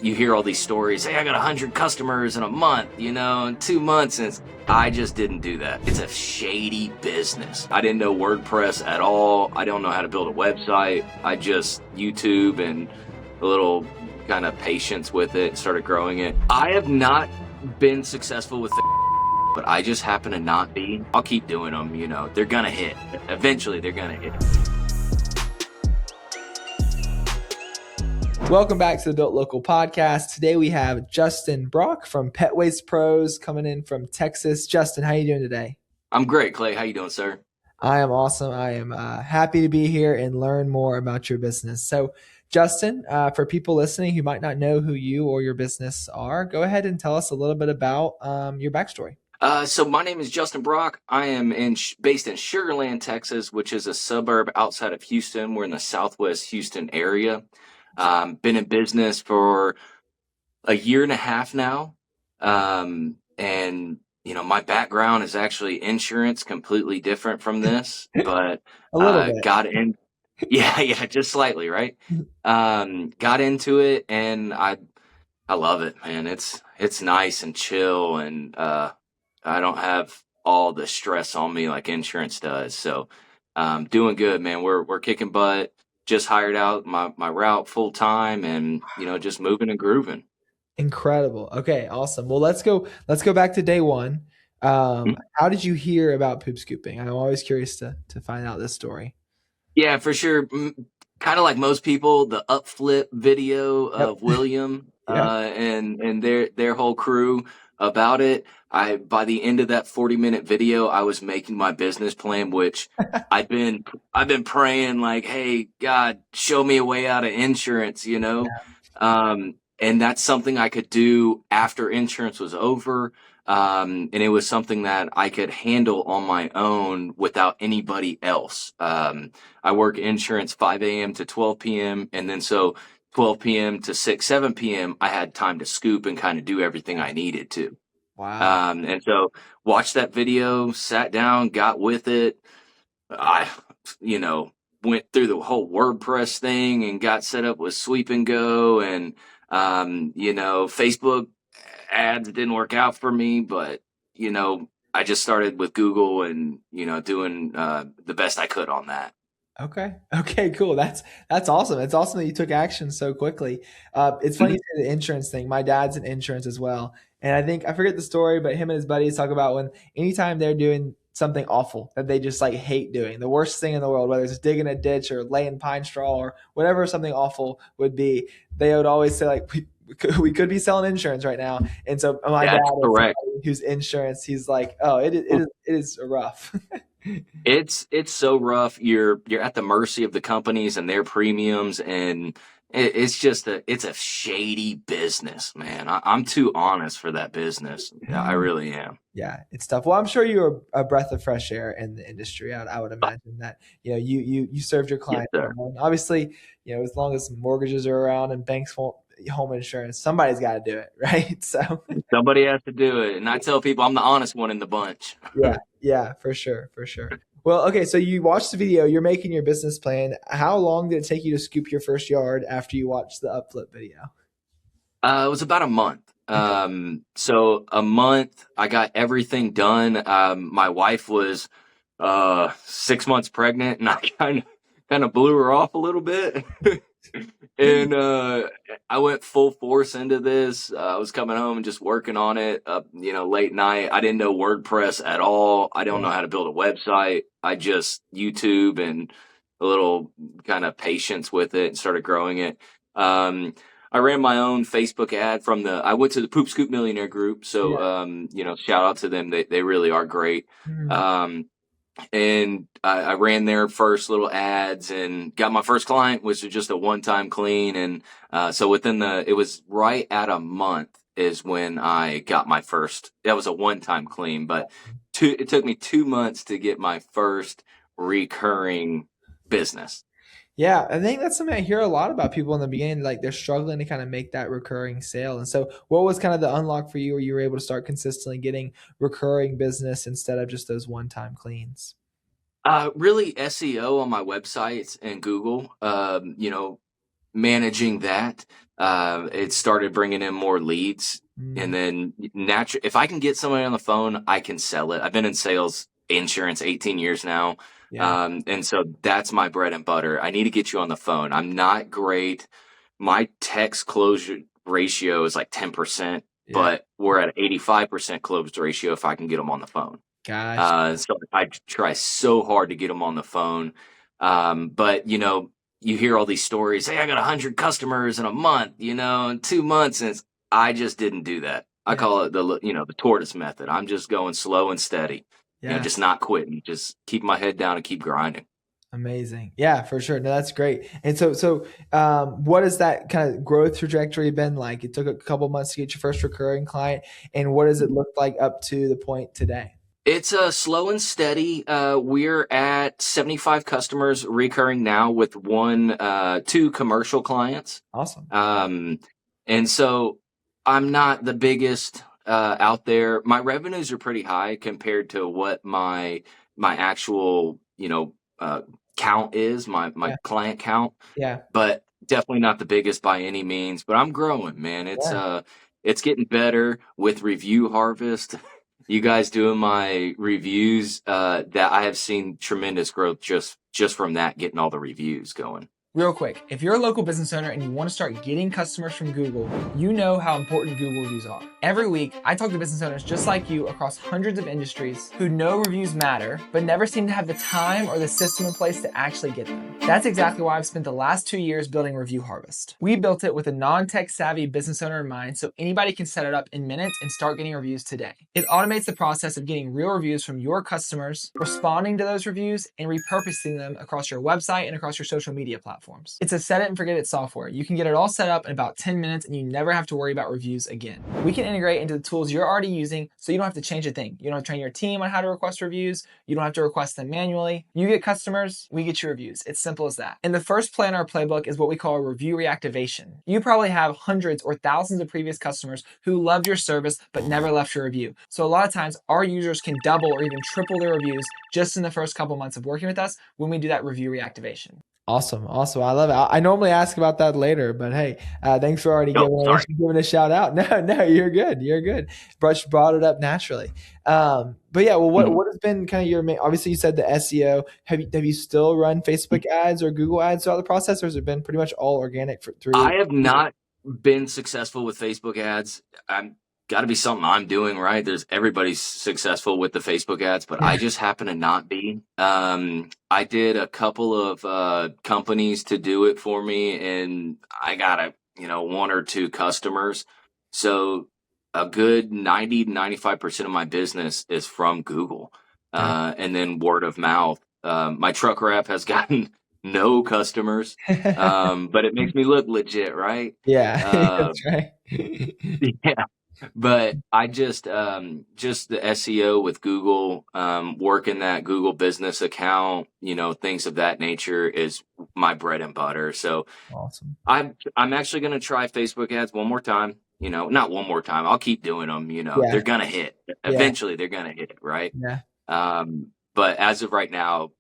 You hear all these stories, hey, I got 100 customers in a month, in 2 months. And I just didn't do that. It's a shady business. I didn't know WordPress at all. I don't know how to build a website. I just YouTube and a little kind of patience with it, started growing it. I have not been successful with but I just happen to not be. I'll keep doing them, they're gonna hit. Eventually they're gonna hit. Welcome back to the Built Local podcast. Today we have Justin Brock from Pet Waste Pros coming in from Texas. Justin, how are you doing today? I'm great, Clay. How you doing, sir? I am awesome. I am happy to be here and learn more about your business. So, Justin, for people listening who might not know who you or your business are, go ahead and tell us a little bit about your backstory. So my name is Justin Brock. I am based in Sugar Land, Texas, which is a suburb outside of Houston. We're in the Southwest Houston area. Been in business for a year and a half now. And, my background is actually insurance, completely different from this, but A little bit. got in. Yeah, just slightly, right? Got into it and I love it, man. It's nice and chill, and I don't have all the stress on me like insurance does. So doing good, man. We're kicking butt. Just hired out my route full time, and just moving and grooving. Incredible. Okay, awesome. Well, let's go back to day one. How did you hear about poop scooping? I'm always curious to find out this story. Yeah, for sure. Kind of like most people, the UpFlip video of William and their whole crew about it. By the end of that 40-minute video, I was making my business plan, which I've been praying like, hey, God, show me a way out of insurance, and that's something I could do after insurance was over. And it was something that I could handle on my own without anybody else. I work insurance 5 a.m. to 12 p.m. And then so 12 p.m. to 7 p.m. I had time to scoop and kind of do everything I needed to. Wow. And so watched that video, sat down, got with it. I, went through the whole WordPress thing and got set up with Sweep and Go, and, Facebook ads didn't work out for me, but, I just started with Google and, doing the best I could on that. Okay, cool. That's awesome. It's awesome that you took action so quickly. It's funny you say the insurance thing. My dad's in insurance as well. And I forget the story, but him and his buddies talk about when anytime they're doing something awful that they just like hate doing, the worst thing in the world, whether it's digging a ditch or laying pine straw or whatever something awful would be, they would always say like, we could be selling insurance right now. And so my dad, who's insurance, he's like, oh, it is rough. It's so rough. You're at the mercy of the companies and their premiums, and it's a shady business, man. I'm too honest for that business. I really am. Yeah, it's tough. Well, I'm sure you're a breath of fresh air in the industry. I would imagine that you served your client. Yes, obviously, as long as mortgages are around and banks won't home insurance, somebody's got to do it, right? So somebody has to do it, and I tell people I'm the honest one in the bunch. Yeah, for sure. Well, okay, so you watched the video, you're making your business plan. How long did it take you to scoop your first yard after you watched the UpFlip video? It was about a month. So a month, I got everything done. My wife was 6 months pregnant, and I kind of blew her off a little bit. And I went full force into this. I was coming home and just working on it, late night. I didn't know WordPress at all. I don't know how to build a website. I just YouTube and a little kind of patience with it and started growing it. I ran my own Facebook ad I went to the Poop Scoop Millionaire group. So, shout out to them. They really are great. And I ran their first little ads and got my first client, which was just a one-time clean. And so it was right at a month is when I got my first. That was a one-time clean, but it took me 2 months to get my first recurring business. Yeah, I think that's something I hear a lot about people in the beginning, like they're struggling to kind of make that recurring sale. And so what was kind of the unlock for you where you were able to start consistently getting recurring business instead of just those one-time cleans? Really SEO on my websites and Google. managing that, it started bringing in more leads. And Mm, then if I can get somebody on the phone, I can sell it. I've been in sales insurance 18 years now. yeah, And so that's my bread and butter. I need to get you on the phone. I'm not great. My text closure ratio is like 10%, yeah. but we're at 85% closed ratio if I can get them on the phone. Gosh. So I try so hard to get them on the phone. But you hear all these stories. Hey, I got 100 customers in a month, in 2 months. And I just didn't do that. I Yeah, call it the tortoise method. I'm just going slow and steady, yeah. just not quitting, just keep my head down and keep grinding. Amazing. Yeah, for sure. No, that's great. And what has that kind of growth trajectory been like? It took a couple months to get your first recurring client, and what does it look like up to the point today? It's slow and steady. We're at 75 customers recurring now with two commercial clients. Awesome. Um, and so I'm not the biggest out there. My revenues are pretty high compared to what my actual count is, my Yeah, client count, yeah, but definitely not the biggest by any means. But I'm growing, man. yeah. It's getting better with Review Harvest. You guys doing my reviews, that I have seen tremendous growth just from that, getting all the reviews going. Real quick, if you're a local business owner and you want to start getting customers from Google, you know how important Google reviews are. Every week, I talk to business owners just like you across hundreds of industries who know reviews matter, but never seem to have the time or the system in place to actually get them. That's exactly why I've spent the last 2 years building Review Harvest. We built it with a non-tech savvy business owner in mind, so anybody can set it up in minutes and start getting reviews today. It automates the process of getting real reviews from your customers, responding to those reviews, and repurposing them across your website and across your social media platforms. It's a set it and forget it software. You can get it all set up in about 10 minutes and you never have to worry about reviews again. We can integrate into the tools you're already using so you don't have to change a thing. You don't have to train your team on how to request reviews. You don't have to request them manually. You get customers, we get your reviews. It's simple as that. And the first play in our playbook is what we call a review reactivation. You probably have hundreds or thousands of previous customers who loved your service but never left your review. So a lot of times our users can double or even triple their reviews just in the first couple months of working with us when we do that review reactivation. Awesome. Awesome. I love it. I normally ask about that later, but hey, thanks for already Oh, sorry. giving a shout out. No, no, you're good. You're good. Brush brought it up naturally. But yeah, well, Mhm. what has been kind of your main, obviously you said the SEO. Have you still run Facebook ads or Google ads throughout the process, or has it been pretty much all organic through? I have not been successful with Facebook ads. I'm got to be something I'm doing right. Everybody's successful with the Facebook ads, but Yeah. I just happen to not be. I did a couple of companies to do it for me, and I got one or two customers. So a good 90 to 95% of my business is from Google, Got and then word of mouth. My truck wrap has gotten no customers, but it makes me look legit, right? Yeah, Uh, that's right. yeah, but I just the SEO with Google, working that Google business account, things of that nature is my bread and butter. So Awesome. I'm actually going to try Facebook ads one more time. Not one more time. I'll keep doing them. Yeah, They're gonna hit. yeah, Eventually, they're gonna hit, right? yeah, But as of right now,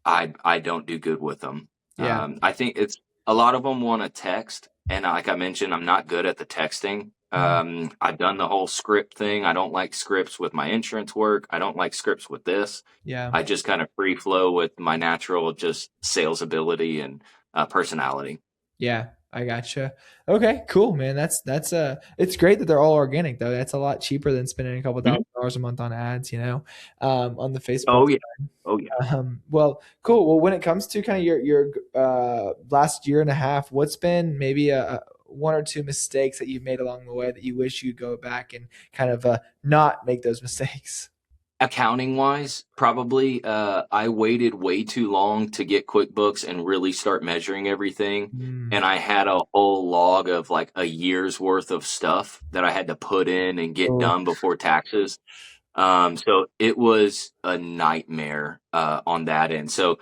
I don't do good with them. yeah. I think it's a lot of them want to text, and like I mentioned, I'm not good at the texting. Mhm. I've done the whole script thing. I don't like scripts with my insurance work. I don't like scripts with this. Yeah. I just kind of free flow with my natural just sales ability and personality. Yeah, I gotcha. Okay, cool, man. It's great that they're all organic though. That's a lot cheaper than spending a couple Mhm. $1,000 a month on ads, on the Facebook. Oh yeah, oh yeah. Well, cool. Well, when it comes to kind of your last year and a half, what's been maybe a one or two mistakes that you've made along the way that you wish you'd go back and kind of not make those mistakes? Accounting wise, probably I waited way too long to get QuickBooks and really start measuring everything. Mm. And I had a whole log of like a year's worth of stuff that I had to put in and get Oh, done before taxes. So it was a nightmare on that end. So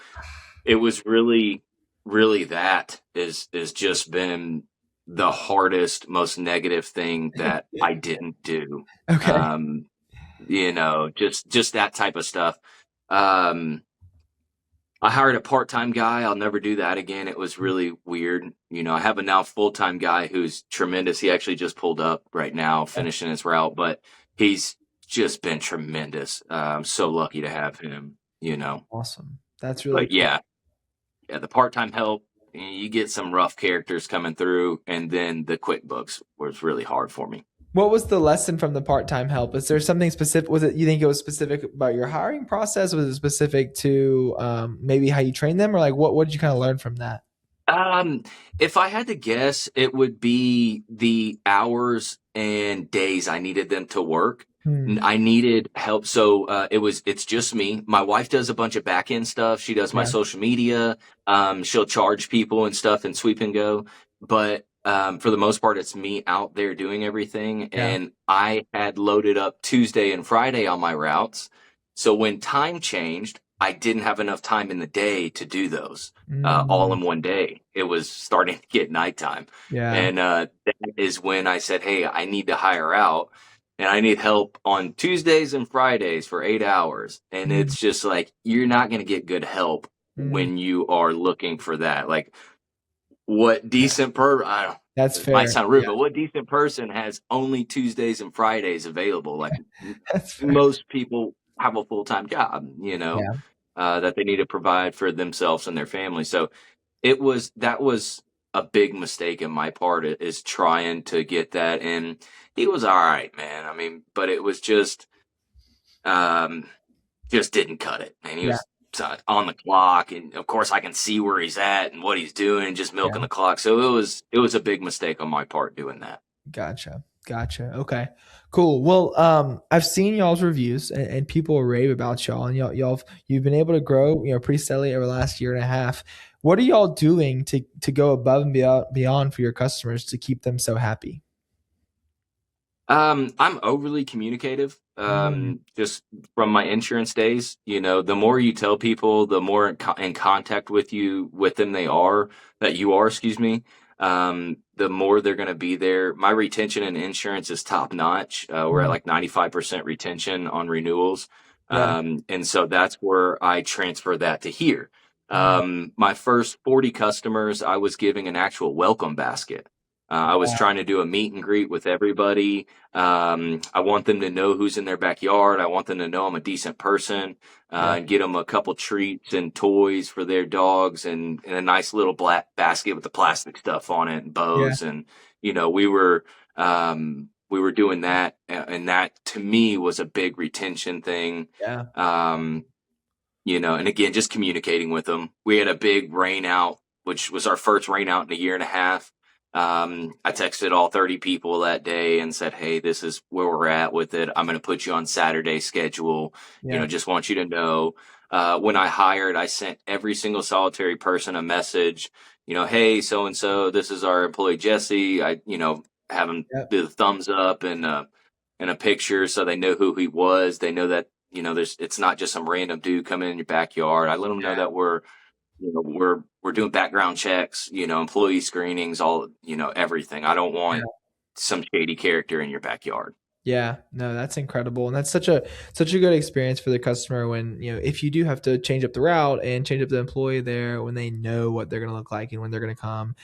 it was really, really that is just been the hardest, most negative thing that I didn't do. okay. Just that type of stuff. Um, I hired a part-time guy. I'll never do that again. It was really weird. I have a now full-time guy who's tremendous. He actually just pulled up right now, finishing his route, but he's just been tremendous. I'm so lucky to have him. Awesome. That's really But cool. yeah, the part-time help, you get some rough characters coming through, and then the QuickBooks was really hard for me. What was the lesson from the part-time help? Is there something specific? Was it, you think it was specific about your hiring process? Was it specific to maybe how you train them, or like what did you kind of learn from that? Um, if I had to guess, it would be the hours and days I needed them to work. Hmm. I needed help. So it's just me. My wife does a bunch of back end stuff. She does my Yeah. social media. She'll charge people and stuff and sweep and go. But for the most part, it's me out there doing everything. Yeah. And I had loaded up Tuesday and Friday on my routes. So when time changed, I didn't have enough time in the day to do those all Mm, in one day. It was starting to get nighttime. yeah. And that is when I said, hey, I need to hire out and I need help on Tuesdays and Fridays for 8 hours. And Mm, it's just like, you're not going to get good help mm, when you are looking for that. Like, what yeah. decent I don't, That's it might fair. sound rude, Yeah. but what decent person has only Tuesdays and Fridays available? Like, That's fair. most people have a full-time job, Yeah. that they need to provide for themselves and their family. So that was a big mistake in my part, is trying to get that. And he was all right, man. I mean, but it was um, just didn't cut it. And he Yeah. was on the clock. And of course I can see where he's at and what he's doing, just milking Yeah. the clock. So it was a big mistake on my part doing that. Gotcha. Gotcha. Okay. Cool. Well, I've seen y'all's reviews and people rave about y'all, and you've been able to grow, pretty steadily over the last year and a half. What are y'all doing to go above and beyond for your customers to keep them so happy? I'm overly communicative. Mm, Just from my insurance days, the more you tell people, the more in contact with them that you are, excuse me, the more they're going to be there. My retention in insurance is top notch. We're at mm, like 95% retention on renewals. yeah. And so that's where I transfer that to here. Mm, My first 40 customers, I was giving an actual welcome basket. I was wow. trying to do a meet and greet with everybody. I want them to know who's in their backyard. I want them to know I'm a decent person, Yeah. and get them a couple treats and toys for their dogs, and a nice little black basket with the plastic stuff on it and Yeah. bows. And, we were doing that. And that to me was a big retention thing. Yeah. Um, and again, just communicating with them. We had a big rain out, which was our first rain out in a year and a half. I texted all 30 people that day and said, hey, this is where we're at with it. I'm going to put you on Saturday schedule. Yeah. Just want you to know. When I hired, I sent every single solitary person a message, hey, so and so, this is our employee Jesse. I, have him Yep. do the thumbs up and a picture so they know who he was. They know that, it's not just some random dude coming in your backyard. I let them know that we're doing background checks, employee screenings, all, everything. I don't Yeah. want some shady character in your backyard. Yeah, no, that's incredible, and that's such a good experience for the customer when if you do have to change up the route and change up the employee there, when they know what they're going to look like and when they're going to come,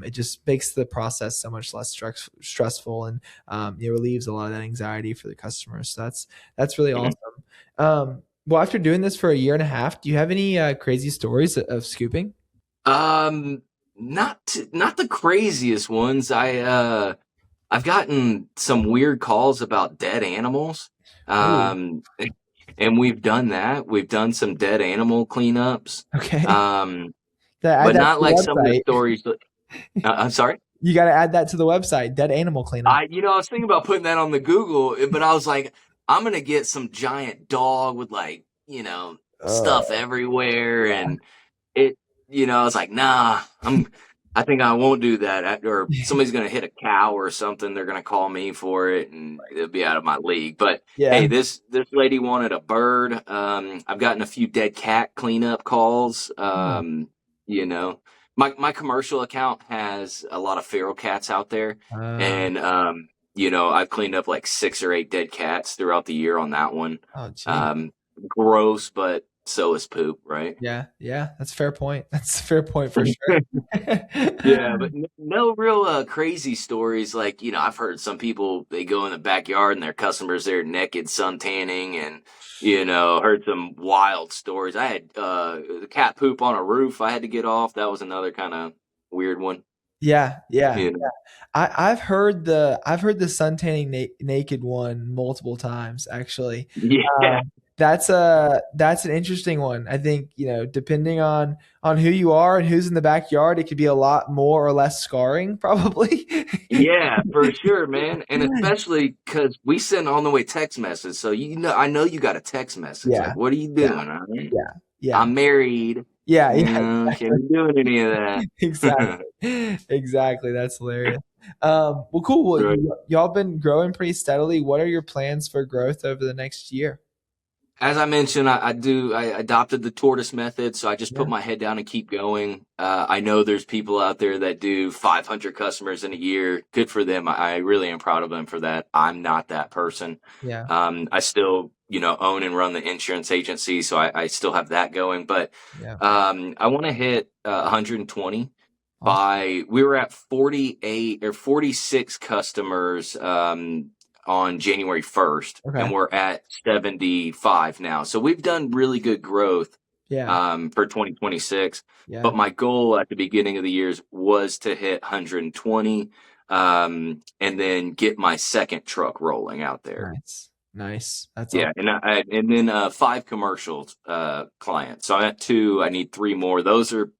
it just makes the process so much less stressful, and it relieves a lot of that anxiety for the customers. So that's really Mhm. awesome. Well, after doing this for a year and a half, do you have any crazy stories of scooping? Um, not the craziest ones. I've gotten some weird calls about dead animals. Ooh, Um, and we've done that. We've done some dead animal cleanups. okay. Um, Add but that to not like the some of the website. stories. I'm sorry. You got to add that to the website. Dead animal cleanup. I was thinking about putting that on the Google, but I was like, I'm gonna get some giant dog with like, Uh, stuff everywhere, yeah. and it, I was like, nah, I think I won't do that. Or somebody's gonna hit a cow or something. They're gonna call me for it, and it'll be out of my league. But Yeah. hey, this lady wanted a bird. I've gotten a few dead cat cleanup calls. Hmm. You know, my commercial account has a lot of feral cats out there, Uh, and I've cleaned up like 6 or 8 dead cats throughout the year on that one. oh, gee. Um, Gross, but so is poop, right? Yeah. Yeah. That's a fair point. That's a fair point for sure. Yeah, but no real crazy stories. Like, I've heard some people, they go in the backyard and their customers there naked sun tanning, and, heard some wild stories. I had the cat poop on a roof I had to get off. That was another kind of weird one. Yeah. Yeah. You know? I've heard the sun tanning naked one multiple times actually. Yeah. That's an interesting one. I think, depending on who you are and who's in the backyard, it could be a lot more or less scarring probably. Yeah, for sure, man. And especially because we send on the way text message. So, I know you got a text message. Yeah. Like, what are you Yeah. doing? All right. Yeah. Yeah. I'm married. Yeah. Yeah. Can't be doing any of that. Exactly. Exactly. That's hilarious. Well, cool. Well, Right. y'all been growing pretty steadily. What are your plans for growth over the next year? As I mentioned, I adopted the tortoise method, so I just Yeah. put my head down and keep going. I know there's people out there that do 500 customers in a year. Good for them. I really am proud of them for that. I'm not that person. Yeah. I still, own and run the insurance agency, so I still have that going. But Yeah. I want to hit 120 Awesome. we were at 48 or 46 customers on January 1st, Okay. and we're at 75 now. So we've done really good growth Yeah. for 2026. Yeah. But my goal at the beginning of the years was to hit 120 and then get my second truck rolling out there. Nice. Nice. That's Yeah, awesome. and then 5 commercial clients. So I'm at 2. I need 3 more. Those are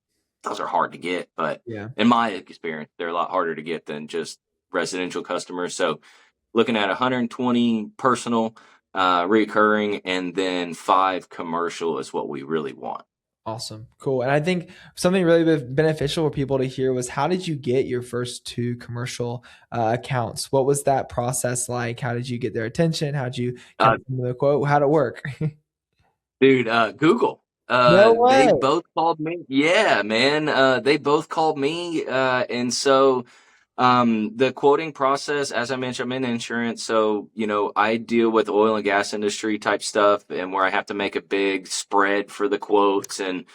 hard to get, but Yeah. in my experience, they're a lot harder to get than just residential customers. So looking at 120 personal, recurring, and then 5 commercial is what we really want. Awesome. Cool. And I think something really beneficial for people to hear was, how did you get your first 2 commercial accounts? What was that process like? How did you get their attention? How did you kind Uh, of the quote? How'd it work? Dude, Google. No They way. both called me. Yeah, man. They both called me. And so the quoting process, as I mentioned, I'm in insurance. So, I deal with oil and gas industry type stuff, and where I have to make a big spread for the quotes and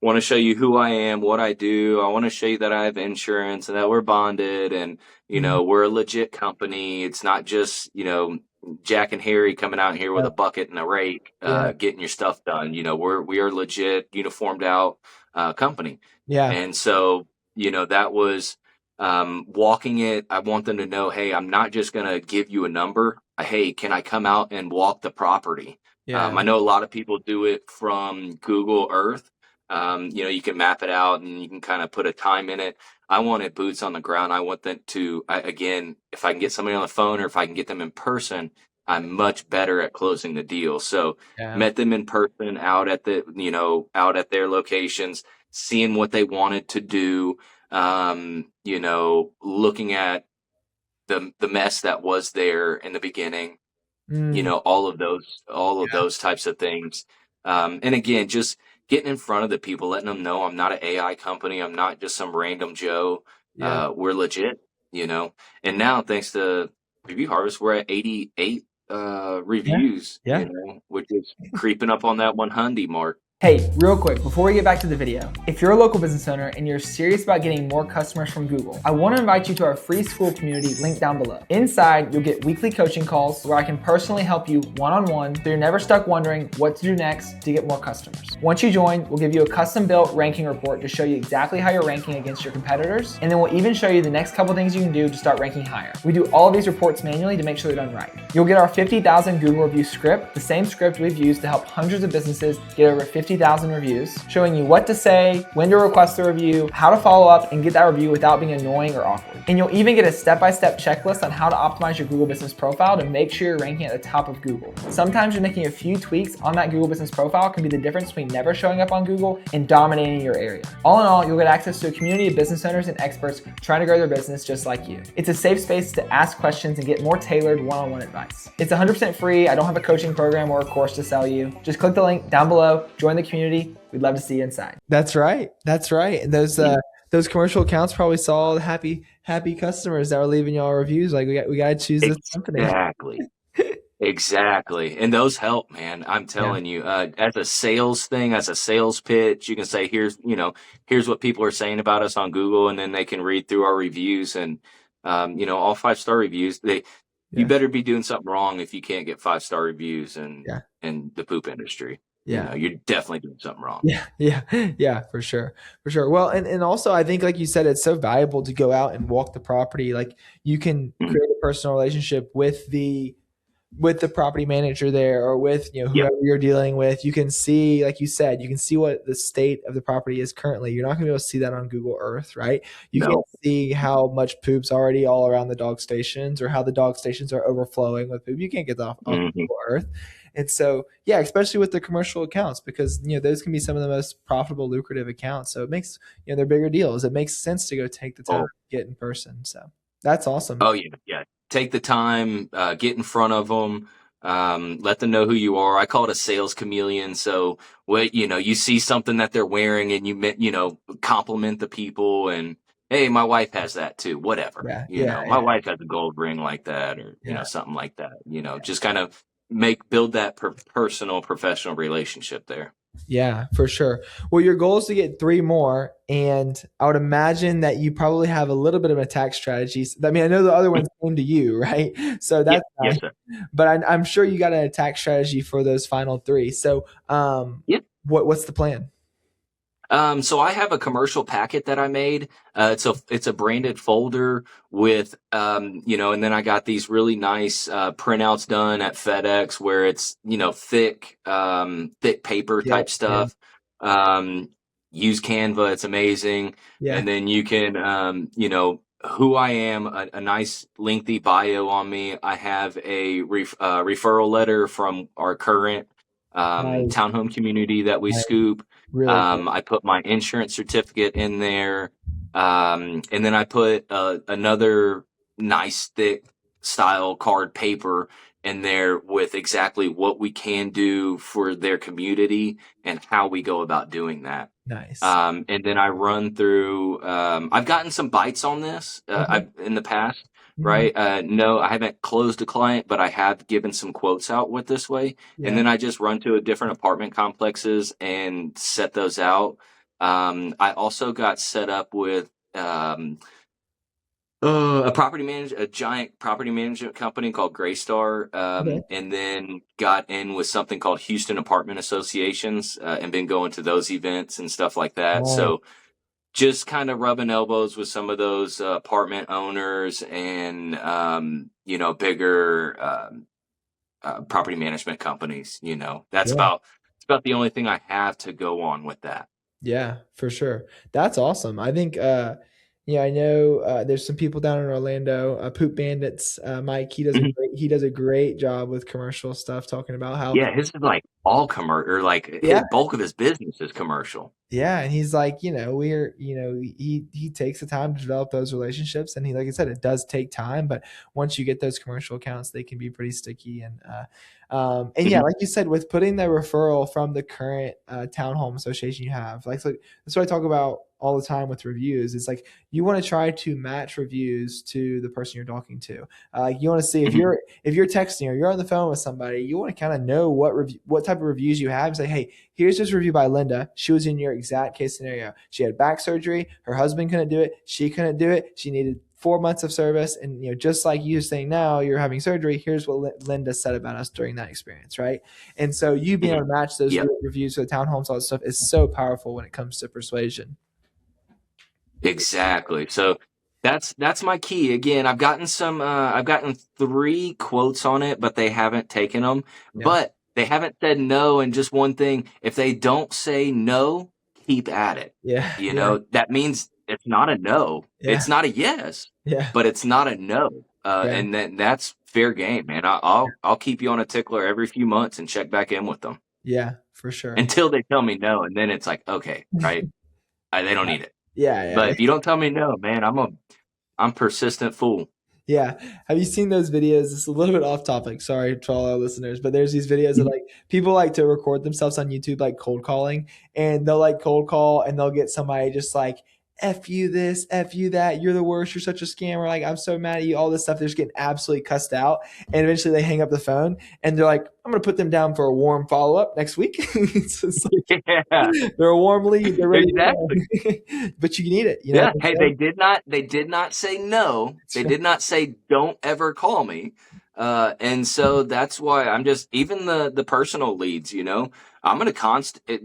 want to show you who I am, what I do. I want to show you that I have insurance and that we're bonded, and, Mhm. we're a legit company. It's not just, Jack and Harry coming out here with Yeah. a bucket and a rake, Yeah. getting your stuff done. We are legit, uniformed out company. Yeah. And so, that was walking it. I want them to know, hey, I'm not just going to give you a number. Hey, can I come out and walk the property? Yeah. I know a lot of people do it from Google Earth. You can map it out and you can kind of put a time in it. I wanted boots on the ground. I want them to, again, if I can get somebody on the phone or if I can get them in person, I'm much better at closing the deal. So Yeah. met them in person out at out at their locations, seeing what they wanted to do, looking at the mess that was there in the beginning, Mm, all of yeah. those types of things. And again, just getting in front of the people, letting them know I'm not an AI company. I'm not just some random Joe. Yeah. We're legit, and now thanks to Review Harvest, we're at 88 Yeah. reviews, Yeah. which is creeping up on that 100 mark. Hey, real quick, before we get back to the video, if you're a local business owner and you're serious about getting more customers from Google, I want to invite you to our free school community linked down below. Inside, you'll get weekly coaching calls where I can personally help you one-on-one, so you're never stuck wondering what to do next to get more customers. Once you join, we'll give you a custom-built ranking report to show you exactly how you're ranking against your competitors, and then we'll even show you the next couple things you can do to start ranking higher. We do all of these reports manually to make sure they're done right. You'll get our 50,000 Google review script, the same script we've used to help hundreds of businesses get over 50,000 reviews, showing you what to say, when to request the review, how to follow up and get that review without being annoying or awkward. And you'll even get a step-by-step checklist on how to optimize your Google Business profile to make sure you're ranking at the top of Google. Sometimes just making a few tweaks on that Google Business profile can be the difference between never showing up on Google and dominating your area. All in all, you'll get access to a community of business owners and experts trying to grow their business just like you. It's a safe space to ask questions and get more tailored one-on-one advice. It's 100% free. I don't have a coaching program or a course to sell you. Just click the link down below, join the community. We'd love to see you inside. That's right. That's right. And those commercial accounts probably saw the happy customers that were leaving y'all reviews. Like we got to choose this company. Exactly. Exactly. And those help, man. I'm Yeah. telling you, as a sales thing, as a sales pitch, you can say, here's what people are saying about us on Google. And then they can read through our reviews and, all 5-star reviews. You Yeah. better be doing something wrong if you can't get 5-star reviews Yeah. in the poop industry. Yeah. You're definitely doing something wrong. Yeah, yeah, yeah, for sure, for sure. Well, and also I think, like you said, it's so valuable to go out and walk the property. Like you can Mhm. create a personal relationship with the property manager there, or with Yep. whoever you're dealing with. You can see, like you said, you can see what the state of the property is currently. You're not going to be able to see that on Google Earth, right? You can't No. see how much poop's already all around the dog stations, or how the dog stations are overflowing with poop. You can't get that off Hmm. Google Earth. And so, yeah, especially with the commercial accounts, because those can be some of the most profitable, lucrative accounts. So it makes they're bigger deals. It makes sense to go take the time Oh, to get in person. So that's awesome. Oh yeah, yeah. Take the time, get in front of them, let them know who you are. I call it a sales chameleon. So what you see something that they're wearing, and compliment the people, and hey, my wife has that too. Whatever, Yeah, yeah, my yeah, wife has a gold ring like that, or yeah. something like that. Just kind of build that personal, professional relationship there. Yeah, for sure. Well, your goal is to get three more, and I would imagine that you probably have a little bit of attack strategies. I mean, I know the other ones came to you, right? So Yeah, that's nice, yes, sir. but I'm sure you got an attack strategy for those final three. So, what's the plan? So I have a commercial packet that I made. It's a branded folder with and then I got these really nice printouts done at FedEx where it's thick paper Yeah, type yeah, stuff. Um, Use Canva, it's amazing, yeah. and then you can who I am, a nice lengthy bio on me. I have a referral letter from our current Nice, townhome community that we nice, scoop. really good. I put my insurance certificate in there. And then I put another nice thick style card paper in there with exactly what we can do for their community and how we go about doing that. Nice. And then I run through. I've gotten some bites on this Okay. in the past, Mhm. right? No, I haven't closed a client, but I have given some quotes out with this way. And Yeah. then I just run to a different apartment complexes and set those out. I also got set up with a giant property management company called Graystar, Okay. and then got in with something called Houston Apartment Associations, and been going to those events and stuff like that. Nice. So just kind of rubbing elbows with some of those apartment owners and bigger property management companies. Yeah. That's about the only thing I have to go on with that. Yeah, for sure. That's awesome. I think, yeah, I know there's some people down in Orlando, Poop Bandits. Mike, Mhm. he does a great job with commercial stuff, talking about how, Yeah, his is like all commercial, or like yeah, his bulk of his business is commercial. yeah, and he's like, he takes the time to develop those relationships, and he, like I said, it does take time, but once you get those commercial accounts, they can be pretty sticky, and yeah, Mhm. like you said, with putting the referral from the current townhome association you have, like, so that's what I talk about all the time with reviews. It's like you want to try to match reviews to the person you're talking to. Like you want to see Mhm. if you're texting or you're on the phone with somebody, you want to kind of know what type of reviews you have. And say, hey, here's this review by Linda. She was in your exact case scenario. She had back surgery. Her husband couldn't do it. She couldn't do it. She needed 4 months of service. And, just like you saying now, you're having surgery. Here's what Linda said about us during that experience, right? And so you being Mhm. able to match those Yep. reviews for the townhomes, all that stuff is so powerful when it comes to persuasion. Exactly. So that's my key. Again, I've gotten 3 quotes on it, but they haven't taken them. Yeah. But they haven't said no. And just one thing, if they don't say no, keep at it. Yeah. Yeah. That means it's not a no. Yeah. It's not a yes, Yeah. but it's not a no. Yeah. And that's fair game, man. I'll keep you on a tickler every few months and check back in with them Yeah. For sure. until they tell me no, and then it's like, okay, right? They don't need it. Yeah. But Yeah. if you don't tell me no, man, I'm persistent fool. Yeah. Have you seen those videos? It's a little bit off topic. Sorry to all our listeners, but there's these videos that Mhm. like people like to record themselves on YouTube, like cold calling, and they'll like cold call and they'll get somebody just like, F you this, F you that, you're the worst, you're such a scammer, like I'm so mad at you, all this stuff. They're just getting absolutely cussed out. And eventually they hang up the phone and they're like, I'm gonna put them down for a warm follow-up next week. It's like, Yeah, they're a warm lead, they're ready to exactly. go. But you need it, Yeah. Hey, so, they did not say no. that's They right. did not say don't ever call me. And so that's why I'm just, even the personal leads, I'm going to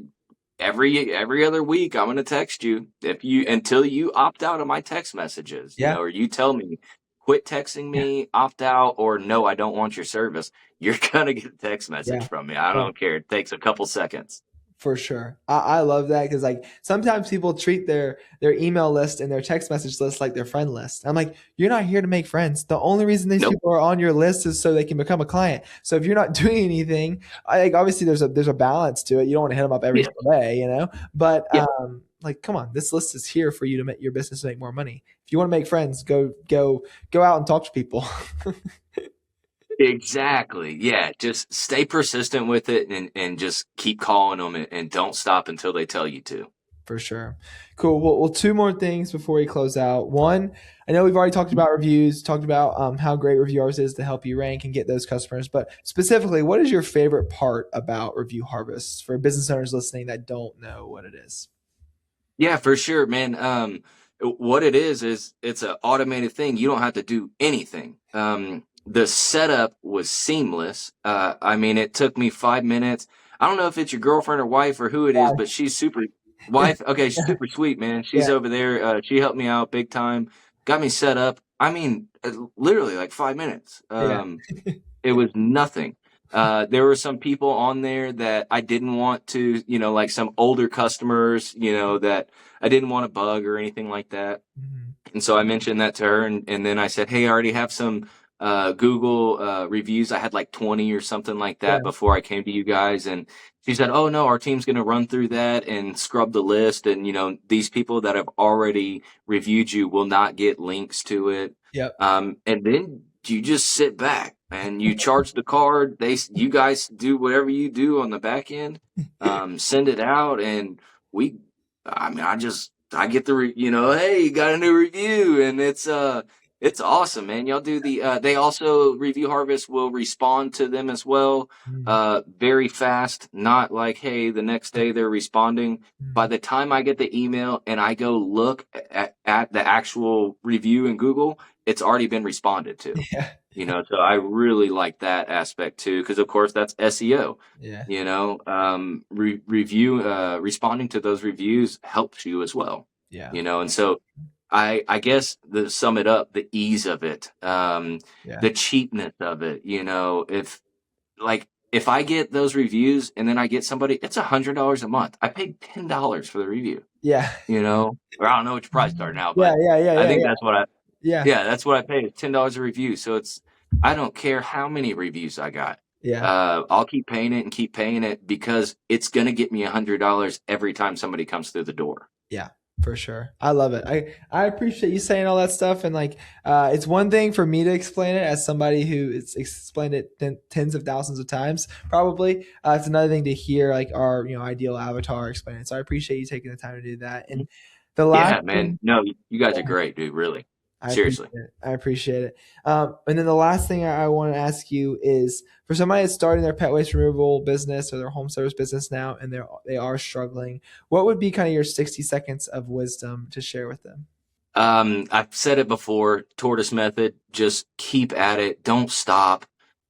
every other week, I'm going to text you until you opt out of my text messages, Yeah, or you tell me, quit texting yeah, me, opt out, or no, I don't want your service. You're going to get a text message yeah. from me. I Oh, don't care. It takes a couple seconds. for sure. I love that because like sometimes people treat their email list and their text message list like their friend list. I'm like, you're not here to make friends. The only reason these Nope. people are on your list is so they can become a client. So if you're not doing anything, I like obviously there's a balance to it. You don't want to hit them up every Yeah. single day, But Yeah. like, come on, this list is here for you to make your business make more money. If you want to make friends, go out and talk to people. Exactly. Yeah. Just stay persistent with it and just keep calling them and don't stop until they tell you to. For sure. Cool. Well, two more things before we close out. One, I know we've already talked about reviews, talked about how great Reviewers is to help you rank and get those customers. But specifically, what is your favorite part about Review Harvest for business owners listening that don't know what it is? Yeah, for sure, man. What it is it's an automated thing. You don't have to do anything. The setup was seamless. I mean, it took me 5 minutes. I don't know if it's your girlfriend or wife or who it is, but she's super Yeah, wife. Okay, she's super sweet, man. yeah, She's over there. She helped me out big time. Got me set up. I mean, literally like 5 minutes. yeah, It was nothing. There were some people on there that I didn't want to, like some older customers, that I didn't want to bug or anything like that. Mhm. And so I mentioned that to her, and then I said, hey, I already have some Google reviews. I had like 20 or something like Yeah, that before I came to you guys. And she said, oh, no, our team's going to run through that and scrub the list. And, these people that have already reviewed you will not get links to it. yep, And then you just sit back and you charge the card. You guys do whatever you do on the back end, send it out, and I mean, I get hey, you got a new review, and it's awesome, man. Y'all do they also Review Harvest will respond to them as well, Mhm. very fast, not like, hey, the next day they're responding. By Mhm. the time I get the email and I go look at the actual review in Google, it's already been responded to. Yeah, So I really like that aspect too, because of course that's SEO. yeah, Responding to those reviews helps you as well. yeah, And so I guess to sum it up, the ease of it, yeah, the cheapness of it. If I get those reviews and then I get somebody, it's $100 a month. I paid $10 for the review. yeah, Or I don't know what your price are now, yeah, but yeah, yeah, I yeah, think yeah, that's what I yeah, yeah, that's what I paid. It's $10 a review. So I don't care how many reviews I got. yeah. I'll keep paying it and keep paying it because it's going to get me $100 every time somebody comes through the door. Yeah, for sure. I love it. I appreciate you saying all that stuff. And like, it's one thing for me to explain it as somebody who it's explained it tens of thousands of times, probably. It's another thing to hear like our, ideal avatar explain it. So I appreciate you taking the time to do that. And the last Yeah, man. thing, No, you guys are great, dude. Really. I appreciate Seriously. it. I appreciate it. And then the last thing I want to ask you is for somebody that's starting their pet waste removal business or their home service business now, and they are struggling, what would be kind of your 60 seconds of wisdom to share with them? I've said it before, tortoise method, just keep at it. Don't stop.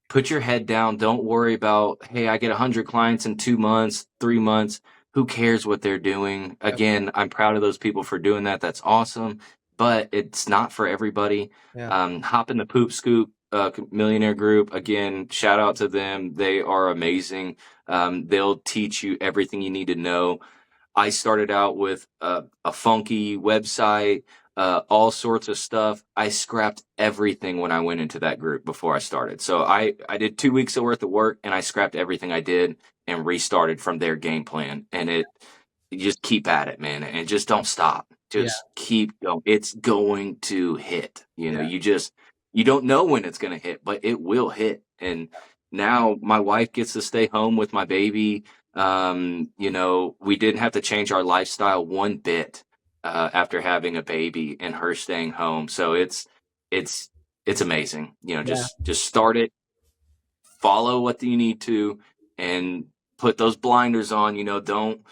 Put your head down. Don't worry about, hey, I get 100 clients in 2 months, 3 months. Who cares what they're doing? Yep. Again, I'm proud of those people for doing that. That's awesome, but it's not for everybody. Yeah. Hop in the Poop Scoop Millionaire Group. Again, shout out to them. They are amazing. They'll teach you everything you need to know. I started out with a funky website, all sorts of stuff. I scrapped everything when I went into that group before I started. So I did 2 weeks of worth of work and I scrapped everything I did and restarted from their game plan. And you just keep at it, man, and just don't stop. Yeah. Just keep going. It's going to hit. Yeah. You don't know when it's going to hit, but it will hit. And now my wife gets to stay home with my baby. We didn't have to change our lifestyle one bit. after having a baby and her staying home. So it's it's amazing. You know, Yeah. just start it, follow what you need to, and put those blinders on. You know, don't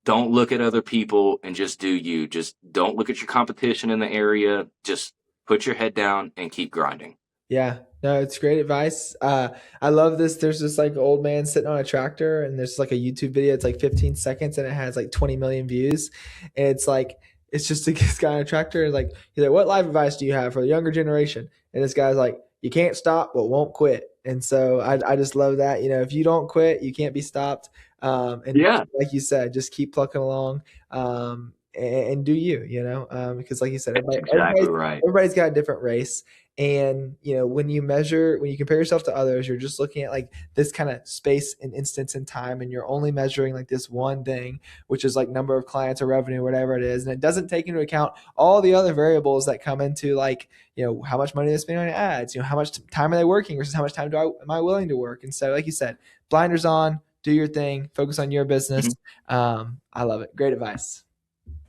look at other people and just do you. Just don't look at your competition in the area. Just put your head down and keep grinding. Yeah, no, it's great advice. I love this. There's this like old man sitting on a tractor, and there's like a YouTube video. It's like 15 seconds, and it has like 20 million views. And it's like it's just this guy on a tractor. Like he's like, "What life advice do you have for the younger generation?" And this guy's like, "You can't stop, but won't quit." And so I just love that. You know, if you don't quit, you can't be stopped. And Yeah, like you said, just keep plucking along. And do you, you know, because like you said, that's exactly right. everybody's got a different race. And you know, when you compare yourself to others, you're just looking at like this kind of space and instance in time, and you're only measuring like this one thing, which is like number of clients or revenue, whatever it is, and it doesn't take into account all the other variables that come into like, you know, how much money they're spending on ads, you know, how much time are they working versus how much time am I willing to work. And so like you said, blinders on, do your thing, focus on your business. Mhm. I love it. Great advice.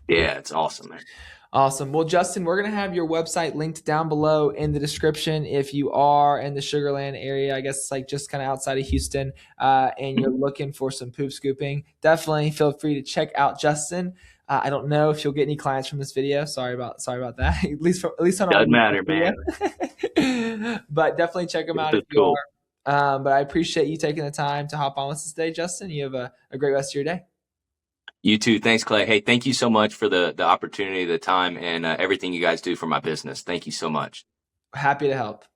Yeah, it's awesome, man. Awesome. Well, Justin, we're going to have your website linked down below in the description. If you are in the Sugarland area, I guess it's like just kind of outside of Houston, and you're looking for some poop scooping, definitely feel free to check out Justin. I don't know if you'll get any clients from this video. Sorry about that. At least on our Doesn't matter, YouTube man. video. But definitely check them out This if is you cool. are. But I appreciate you taking the time to hop on with us today, Justin. You have a great rest of your day. You too. Thanks, Clay. Hey, thank you so much for the opportunity, the time, and everything you guys do for my business. Thank you so much. Happy to help.